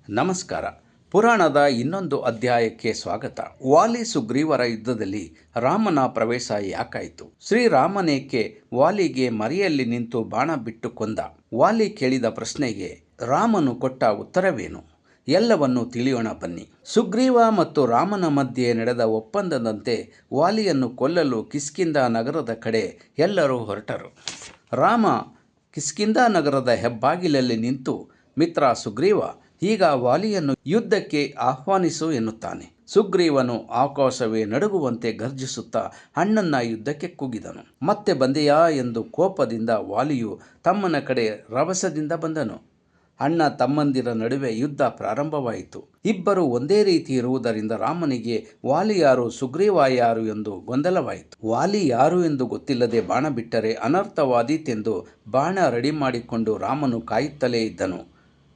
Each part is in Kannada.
ನಮಸ್ಕಾರ. ಪುರಾಣದ ಇನ್ನೊಂದು ಅಧ್ಯಾಯಕ್ಕೆ ಸ್ವಾಗತ. ವಾಲಿ ಸುಗ್ರೀವರ ಯುದ್ಧದಲ್ಲಿ ರಾಮನ ಪ್ರವೇಶ ಯಾಕಾಯಿತು? ಶ್ರೀರಾಮನೇಕೆ ವಾಲಿಗೆ ಮರೆಯಲ್ಲಿ ನಿಂತು ಬಾಣ ಬಿಟ್ಟು ಕೊಂದ? ವಾಲಿ ಕೇಳಿದ ಪ್ರಶ್ನೆಗೆ ರಾಮನು ಕೊಟ್ಟ ಉತ್ತರವೇನು? ಎಲ್ಲವನ್ನು ತಿಳಿಯೋಣ ಬನ್ನಿ. ಸುಗ್ರೀವ ಮತ್ತು ರಾಮನ ಮಧ್ಯೆ ನಡೆದ ಒಪ್ಪಂದದಂತೆ ವಾಲಿಯನ್ನು ಕೊಲ್ಲಲು ಕಿಷ್ಕಿಂಧ ನಗರದ ಕಡೆ ಎಲ್ಲರೂ ಹೊರಟರು. ರಾಮ ಕಿಷ್ಕಿಂಧ ನಗರದ ಹೆಬ್ಬಾಗಿಲಲ್ಲಿ ನಿಂತು, ಮಿತ್ರ ಸುಗ್ರೀವ, ಈಗ ವಾಲಿಯನ್ನು ಯುದ್ಧಕ್ಕೆ ಆಹ್ವಾನಿಸು ಎನ್ನುತ್ತಾನೆ. ಸುಗ್ರೀವನು ಆಕಾಶವೇ ನಡುಗುವಂತೆ ಗರ್ಜಿಸುತ್ತಾ ಅಣ್ಣನ ಯುದ್ಧಕ್ಕೆ ಕೂಗಿದನು. ಮತ್ತೆ ಬಂದೆಯಾ ಎಂದು ಕೋಪದಿಂದ ವಾಲಿಯು ತಮ್ಮನ ಕಡೆ ರಭಸದಿಂದ ಬಂದನು. ಅಣ್ಣ ತಮ್ಮಂದಿರ ನಡುವೆ ಯುದ್ಧ ಪ್ರಾರಂಭವಾಯಿತು. ಇಬ್ಬರು ಒಂದೇ ರೀತಿ ಇರುವುದರಿಂದ ರಾಮನಿಗೆ ವಾಲಿ ಯಾರು ಸುಗ್ರೀವ ಯಾರು ಎಂದು ಗೊಂದಲವಾಯಿತು. ವಾಲಿ ಯಾರು ಎಂದು ಗೊತ್ತಿಲ್ಲದೆ ಬಾಣ ಬಿಟ್ಟರೆ ಅನರ್ಥವಾದೀತೆಂದು ಬಾಣ ರೆಡಿ ಮಾಡಿಕೊಂಡು ರಾಮನು ಕಾಯುತ್ತಲೇ ಇದ್ದನು.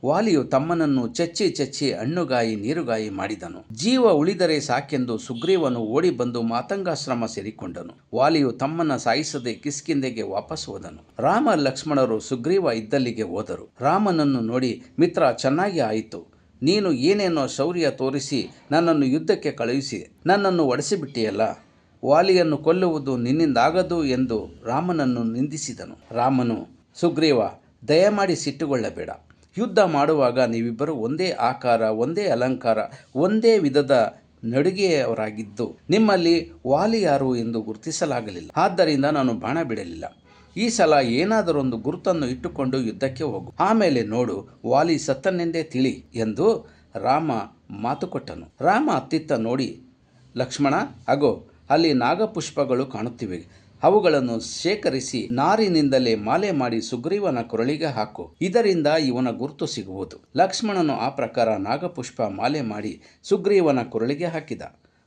ವಾಲಿಯು ತಮ್ಮನನ್ನು ಚಚ್ಚಿ ಹಣ್ಣುಗಾಯಿ ನೀರುಗಾಯಿ ಮಾಡಿದನು. ಜೀವ ಉಳಿದರೆ ಸಾಕೆಂದು ಸುಗ್ರೀವನು ಓಡಿ ಬಂದು ಮಾತಂಗಾಶ್ರಮ ಸೇರಿಕೊಂಡನು. ವಾಲಿಯು ತಮ್ಮನ ಸಾಯಿಸದೆ ಕಿಷ್ಕಿಂಧೆಗೆ ವಾಪಸ್ ಹೋದನು. ರಾಮ ಲಕ್ಷ್ಮಣರು ಸುಗ್ರೀವ ಇದ್ದಲ್ಲಿಗೆ ಹೋದರು. ರಾಮನನ್ನು ನೋಡಿ, ಮಿತ್ರ, ಚೆನ್ನಾಗಿ ಆಯಿತು. ನೀನು ಏನೇನೋ ಶೌರ್ಯ ತೋರಿಸಿ ನನ್ನನ್ನು ಯುದ್ಧಕ್ಕೆ ಕಳುಹಿಸಿ ನನ್ನನ್ನು ಒಡೆಸಿಬಿಟ್ಟಿಯಲ್ಲ. ವಾಲಿಯನ್ನು ಕೊಲ್ಲುವುದು ನಿನ್ನಿಂದಾಗದು ಎಂದು ರಾಮನನ್ನು ನಿಂದಿಸಿದನು. ರಾಮನು, ಸುಗ್ರೀವ, ದಯಮಾಡಿ ಸಿಟ್ಟುಗೊಳ್ಳಬೇಡ. ಯುದ್ಧ ಮಾಡುವಾಗ ನೀವಿಬ್ಬರು ಒಂದೇ ಆಕಾರ, ಒಂದೇ ಅಲಂಕಾರ, ಒಂದೇ ವಿಧದ ನಡುಗೆಯವರಾಗಿದ್ದು ನಿಮ್ಮಲ್ಲಿ ವಾಲಿ ಯಾರು ಎಂದು ಗುರುತಿಸಲಾಗಲಿಲ್ಲ. ಆದ್ದರಿಂದ ನಾನು ಬಾಣ ಬಿಡಲಿಲ್ಲ. ಈ ಸಲ ಏನಾದರೊಂದು ಗುರುತನ್ನು ಇಟ್ಟುಕೊಂಡು ಯುದ್ಧಕ್ಕೆ ಹೋಗು. ಆಮೇಲೆ ನೋಡು, ವಾಲಿ ಸತ್ತನೆಂದೇ ತಿಳಿ ಎಂದು ರಾಮ ಮಾತು ಕೊಟ್ಟನು. ರಾಮ ಅತ್ತಿತ್ತ ನೋಡಿ, ಲಕ್ಷ್ಮಣ, ಅಗೋ ಅಲ್ಲಿ ನಾಗಪುಷ್ಪಗಳು ಕಾಣುತ್ತಿವೆ. ಅವುಗಳನ್ನು ಶೇಖರಿಸಿ ನಾರಿನಿಂದಲೇ ಮಾಲೆ ಮಾಡಿ ಸುಗ್ರೀವನ ಕೊರಳಿಗೆ ಹಾಕು. ಇದರಿಂದ ಇವನ ಗುರುತು ಸಿಗುವುದು. ಲಕ್ಷ್ಮಣನು ಆ ಪ್ರಕಾರ ನಾಗಪುಷ್ಪ ಮಾಲೆ ಮಾಡಿ ಸುಗ್ರೀವನ ಕೊರಳಿಗೆ ಹಾಕಿದ.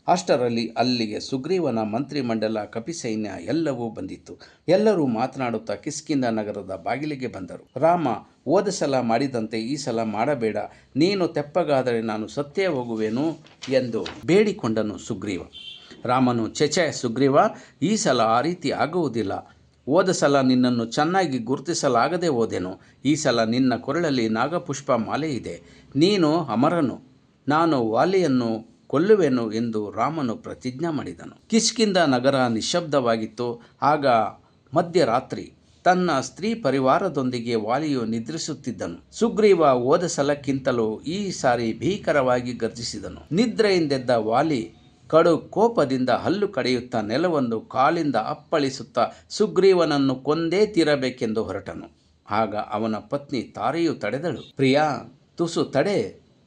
ಅಷ್ಟರಲ್ಲಿ ಅಲ್ಲಿಗೆ ಸುಗ್ರೀವನ ಮಂತ್ರಿಮಂಡಲ, ಕಪಿಸೈನ್ಯ ಎಲ್ಲವೂ ಬಂದಿತ್ತು. ಎಲ್ಲರೂ ಮಾತನಾಡುತ್ತಾ ಕಿಷ್ಕಿಂಧ ನಗರದ ಬಾಗಿಲಿಗೆ ಬಂದರು. ರಾಮ, ಹೋದ ಸಲ ಮಾಡಿದಂತೆ ಈ ಸಲ ಮಾಡಬೇಡ. ನೀನು ತೆಪ್ಪಗಾದರೆ ನಾನು ಸತ್ತೇ ಹೋಗುವೆನು ಎಂದು ಬೇಡಿಕೊಂಡನು ಸುಗ್ರೀವ. ರಾಮನು, ಛೆ ಸುಗ್ರೀವ, ಈ ಸಲ ಆ ರೀತಿ ಆಗುವುದಿಲ್ಲ. ಹೋದ ಸಲ ನಿನ್ನನ್ನು ಚೆನ್ನಾಗಿ ಗುರುತಿಸಲಾಗದೆ ಹೋದೆನು. ಈ ಸಲ ನಿನ್ನ ಕೊರಳಲ್ಲಿ ನಾಗಪುಷ್ಪ ಮಾಲೆ ಇದೆ. ನೀನು ಅಮರನು, ನಾನು ವಾಲಿಯನ್ನು ಕೊಲ್ಲುವೆನು ಎಂದು ರಾಮನು ಪ್ರತಿಜ್ಞೆ ಮಾಡಿದನು. ಕಿಷ್ಕಿಂಧ ನಗರ ನಿಶ್ಶಬ್ದವಾಗಿತ್ತು. ಆಗ ಮಧ್ಯರಾತ್ರಿ. ತನ್ನ ಸ್ತ್ರೀ ಪರಿವಾರದೊಂದಿಗೆ ವಾಲಿಯು ನಿದ್ರಿಸುತ್ತಿದ್ದನು. ಸುಗ್ರೀವ ಹೋದ ಸಲಕ್ಕಿಂತಲೂ ಈ ಸಾರಿ ಭೀಕರವಾಗಿ ಗರ್ಜಿಸಿದನು. ನಿದ್ರೆಯಿಂದೆದ್ದ ವಾಲಿ ಕಡು ಕೋಪದಿಂದ ಹಲ್ಲು ಕಡಿಯುತ್ತಾ ನೆಲವನ್ನು ಕಾಲಿಂದ ಅಪ್ಪಳಿಸುತ್ತಾ ಸುಗ್ರೀವನನ್ನು ಕೊಂದೇ ತೀರಬೇಕೆಂದು ಹೊರಟನು. ಆಗ ಅವನ ಪತ್ನಿ ತಾರೆಯು ತಡೆದಳು. ಪ್ರಿಯಾ, ತುಸು ತಡೆ.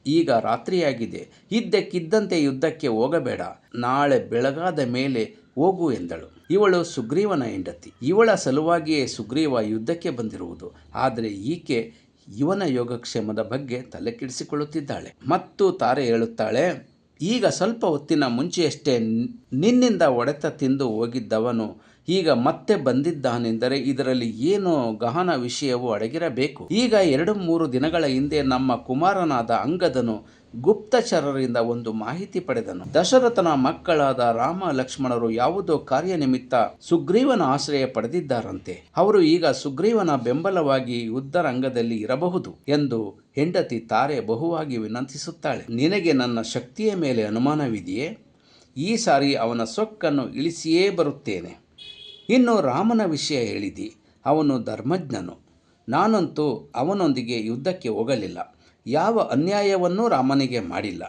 ಈಗ ರಾತ್ರಿಯಾಗಿದೆ. ಇದ್ದಕ್ಕಿದ್ದಂತೆ ಯುದ್ಧಕ್ಕೆ ಹೋಗಬೇಡ. ನಾಳೆ ಬೆಳಗಾದ ಮೇಲೆ ಹೋಗು ಎಂದಳು. ಇವಳು ಸುಗ್ರೀವನ ಹೆಂಡತಿ. ಇವಳ ಸಲುವಾಗಿಯೇ ಸುಗ್ರೀವ ಯುದ್ಧಕ್ಕೆ ಬಂದಿರುವುದು. ಆದರೆ ಈಕೆ ಇವನ ಯೋಗಕ್ಷೇಮದ ಬಗ್ಗೆ ತಲೆ ಕೆಡಿಸಿಕೊಳ್ಳುತ್ತಿದ್ದಾಳೆ. ಮತ್ತು ತಾರೆ ಹೇಳುತ್ತಾಳೆ, ಈಗ ಸ್ವಲ್ಪ ಹೊತ್ತಿನ ಮುಂಚೆಯಷ್ಟೇ ನಿನ್ನಿಂದ ಹೊಡೆತ ತಿಂದು ಹೋಗಿದ್ದವನು ಈಗ ಮತ್ತೆ ಬಂದಿದ್ದಾನೆಂದರೆ ಇದರಲ್ಲಿ ಏನೋ ಗಹನ ವಿಷಯವು ಅಡಗಿರಬೇಕು. ಈಗ 2-3 ದಿನಗಳ ಹಿಂದೆ ನಮ್ಮ ಕುಮಾರನಾದ ಅಂಗದನು ಗುಪ್ತಚರರಿಂದ ಒಂದು ಮಾಹಿತಿ ಪಡೆದನು. ದಶರಥನ ಮಕ್ಕಳಾದ ರಾಮ ಲಕ್ಷ್ಮಣರು ಯಾವುದೋ ಕಾರ್ಯನಿಮಿತ್ತ ಸುಗ್ರೀವನ ಆಶ್ರಯ ಪಡೆದಿದ್ದಾರಂತೆ. ಅವರು ಈಗ ಸುಗ್ರೀವನ ಬೆಂಬಲವಾಗಿ ಯುದ್ಧರಂಗದಲ್ಲಿ ಇರಬಹುದು ಎಂದು ಹೆಂಡತಿ ತಾರೆ ಬಹುವಾಗಿ ವಿನಂತಿಸುತ್ತಾಳೆ. ನಿನಗೆ ನನ್ನ ಶಕ್ತಿಯ ಮೇಲೆ ಅನುಮಾನವಿದೆಯೇ? ಈ ಸಾರಿ ಅವನ ಸೊಕ್ಕನ್ನು ಇಳಿಸಿಯೇ ಬರುತ್ತೇನೆ. ಇನ್ನು ರಾಮನ ವಿಷಯ ಹೇಳಿದಿ. ಅವನು ಧರ್ಮಜ್ಞನು. ನಾನಂತೂ ಅವನೊಂದಿಗೆ ಯುದ್ಧಕ್ಕೆ ಹೋಗಲಿಲ್ಲ. ಯಾವ ಅನ್ಯಾಯವನ್ನೂ ರಾಮನಿಗೆ ಮಾಡಿಲ್ಲ.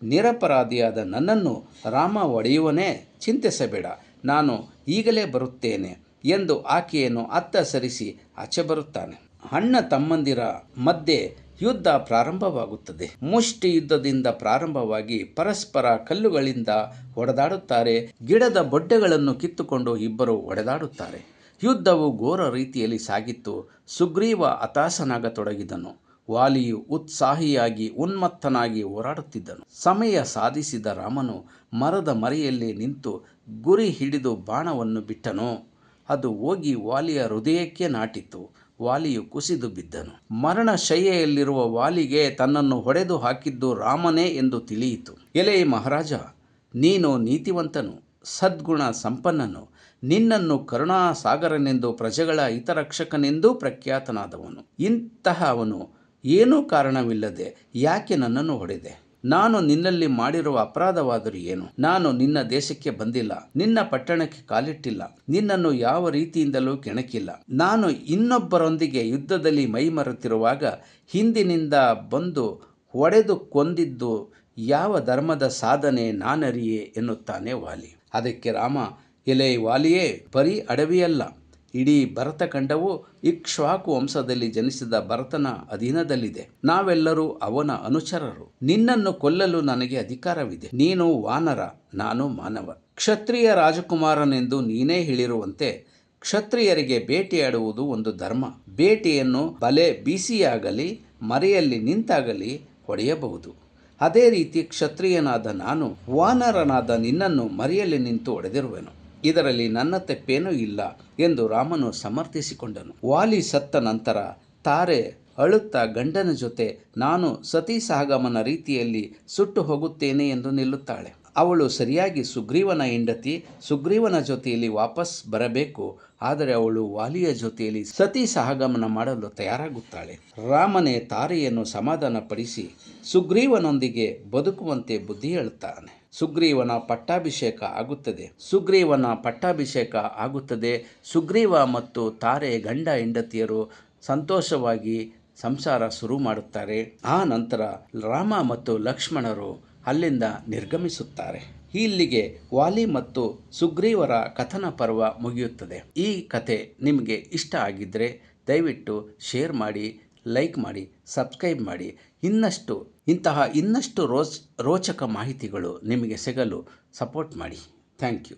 ನಿರಪರಾಧಿಯಾದ ನನ್ನನ್ನು ರಾಮ ಒಡೆಯುವನೇ. ಚಿಂತಿಸಬೇಡ, ನಾನು ಈಗಲೇ ಬರುತ್ತೇನೆ ಎಂದು ಆಕೆಯನ್ನು ಅತ್ತ ಸರಿಸಿ ಆಚೆ ಬರುತ್ತಾನೆ. ಅಣ್ಣ ತಮ್ಮಂದಿರ ಮಧ್ಯೆ ಯುದ್ಧ ಪ್ರಾರಂಭವಾಗುತ್ತದೆ. ಮುಷ್ಟಿ ಯುದ್ಧದಿಂದ ಪ್ರಾರಂಭವಾಗಿ ಪರಸ್ಪರ ಕಲ್ಲುಗಳಿಂದ ಹೊಡೆದಾಡುತ್ತಾರೆ. ಗಿಡದ ಬೊಡ್ಡೆಗಳನ್ನು ಕಿತ್ತುಕೊಂಡು ಇಬ್ಬರು ಹೊಡೆದಾಡುತ್ತಾರೆ. ಯುದ್ಧವು ಘೋರ ರೀತಿಯಲ್ಲಿ ಸಾಗಿತ್ತು. ಸುಗ್ರೀವ ಹತಾಶನಾಗತೊಡಗಿದನು. ವಾಲಿಯು ಉತ್ಸಾಹಿಯಾಗಿ ಉನ್ಮತ್ತನಾಗಿ ಹೋರಾಡುತ್ತಿದ್ದನು. ಸಮಯ ಸಾಧಿಸಿದ ರಾಮನು ಮರದ ಮರೆಯಲ್ಲಿ ನಿಂತು ಗುರಿ ಹಿಡಿದು ಬಾಣವನ್ನು ಬಿಟ್ಟನು. ಅದು ಹೋಗಿ ವಾಲಿಯ ಹೃದಯಕ್ಕೆ ನಾಟಿತು. ವಾಲಿಯು ಕುಸಿದು ಬಿದ್ದನು. ಮರಣಶಯ್ಯೆಯಲ್ಲಿರುವ ವಾಲಿಗೆ ತನ್ನನ್ನು ಹೊಡೆದು ಹಾಕಿದ್ದು ರಾಮನೇ ಎಂದು ತಿಳಿಯಿತು. ಎಲೆ ಮಹಾರಾಜ, ನೀನು ನೀತಿವಂತನು, ಸದ್ಗುಣ ಸಂಪನ್ನನು. ನಿನ್ನನ್ನು ಕರುಣಾಸಾಗರನೆಂದು ಪ್ರಜೆಗಳ ಹಿತರಕ್ಷಕನೆಂದೂ ಪ್ರಖ್ಯಾತನಾದವನು. ಇಂತಹ ಅವನು ಏನೂ ಕಾರಣವಿಲ್ಲದೆ ಯಾಕೆ ನನ್ನನ್ನು ಹೊಡೆದೆ? ನಾನು ನಿನ್ನಲ್ಲಿ ಮಾಡಿರುವ ಅಪರಾಧವಾದರೂ ಏನು? ನಾನು ನಿನ್ನ ದೇಶಕ್ಕೆ ಬಂದಿಲ್ಲ, ನಿನ್ನ ಪಟ್ಟಣಕ್ಕೆ ಕಾಲಿಟ್ಟಿಲ್ಲ, ನಿನ್ನನ್ನು ಯಾವ ರೀತಿಯಿಂದಲೂ ಕೆಣಕಿಲ್ಲ. ನಾನು ಇನ್ನೊಬ್ಬರೊಂದಿಗೆ ಯುದ್ಧದಲ್ಲಿ ಮೈಮರೆತಿರುವಾಗ ಹಿಂದಿನಿಂದ ಬಂದು ಹೊಡೆದು ಕೊಂದಿದ್ದು ಯಾವ ಧರ್ಮದ ಸಾಧನೆ ನಾನರಿಯೇ ಎನ್ನುತ್ತಾನೆ ವಾಲಿ. ಅದಕ್ಕೆ ರಾಮ, ಎಲೆ ವಾಲಿಯೇ, ಬರೀ ಅಡವಿಯಲ್ಲ, ಇಡೀ ಭರತಖಂಡವು ಇಕ್ಷ್ವಾಕು ವಂಶದಲ್ಲಿ ಜನಿಸಿದ ಭರತನ ಅಧೀನದಲ್ಲಿದೆ. ನಾವೆಲ್ಲರೂ ಅವನ ಅನುಚರರು. ನಿನ್ನನ್ನು ಕೊಲ್ಲಲು ನನಗೆ ಅಧಿಕಾರವಿದೆ. ನೀನು ವಾನರ, ನಾನು ಮಾನವ. ಕ್ಷತ್ರಿಯ ರಾಜಕುಮಾರನೆಂದು ನೀನೇ ಹೇಳಿರುವಂತೆ ಕ್ಷತ್ರಿಯರಿಗೆ ಬೇಟೆಯಾಡುವುದು ಒಂದು ಧರ್ಮ. ಬೇಟೆಯನ್ನು ಬಲೆ ಬೀಸಿಯಾಗಲಿ ಮರೆಯಲ್ಲಿ ನಿಂತಾಗಲಿ ಹೊಡೆಯಬಹುದು. ಅದೇ ರೀತಿ ಕ್ಷತ್ರಿಯನಾದ ನಾನು ವಾನರನಾದ ನಿನ್ನನ್ನು ಮರೆಯಲ್ಲಿ ನಿಂತು ಹೊಡೆದಿರುವೆನು. ಇದರಲ್ಲಿ ನನ್ನ ತಪ್ಪೇನೂ ಇಲ್ಲ ಎಂದು ರಾಮನು ಸಮರ್ಥಿಸಿಕೊಂಡನು. ವಾಲಿ ಸತ್ತ ನಂತರ ತಾರೆ ಅಳುತ್ತಾ ಗಂಡನ ಜೊತೆ ನಾನು ಸತಿ ಸಹಗಮನ ರೀತಿಯಲ್ಲಿ ಸುಟ್ಟು ಹೋಗುತ್ತೇನೆ ಎಂದು ನಿಲ್ಲುತ್ತಾಳೆ. ಅವಳು ಸರಿಯಾಗಿ ಸುಗ್ರೀವನ ಹೆಂಡತಿ, ಸುಗ್ರೀವನ ಜೊತೆಯಲ್ಲಿ ವಾಪಸ್ ಬರಬೇಕು. ಆದರೆ ಅವಳು ವಾಲಿಯ ಜೊತೆಯಲ್ಲಿ ಸತಿ ಸಹಗಮನ ಮಾಡಲು ತಯಾರಾಗುತ್ತಾಳೆ. ರಾಮನೇ ತಾರೆಯನ್ನು ಸಮಾಧಾನಪಡಿಸಿ ಸುಗ್ರೀವನೊಂದಿಗೆ ಬದುಕುವಂತೆ ಬುದ್ಧಿ ಹೇಳುತ್ತಾನೆ. ಸುಗ್ರೀವನ ಪಟ್ಟಾಭಿಷೇಕ ಆಗುತ್ತದೆ. ಸುಗ್ರೀವ ಮತ್ತು ತಾರೆ ಗಂಡ ಹೆಂಡತಿಯರು ಸಂತೋಷವಾಗಿ ಸಂಸಾರ ಶುರು ಮಾಡುತ್ತಾರೆ. ಆ ನಂತರ ರಾಮ ಮತ್ತು ಲಕ್ಷ್ಮಣರು ಅಲ್ಲಿಂದ ನಿರ್ಗಮಿಸುತ್ತಾರೆ. ಇಲ್ಲಿಗೆ ವಾಲಿ ಮತ್ತು ಸುಗ್ರೀವರ ಕಥನ ಪರ್ವ ಮುಗಿಯುತ್ತದೆ. ಈ ಕಥೆ ನಿಮಗೆ ಇಷ್ಟ ಆಗಿದ್ದರೆ ದಯವಿಟ್ಟು ಶೇರ್ ಮಾಡಿ, ಲೈಕ್ ಮಾಡಿ, ಸಬ್ಸ್ಕ್ರೈಬ್ ಮಾಡಿ. ಇನ್ನಷ್ಟು ರೋಚಕ ಮಾಹಿತಿಗಳು ನಿಮಗೆ ಸಿಗಲು ಸಪೋರ್ಟ್ ಮಾಡಿ. Thank you.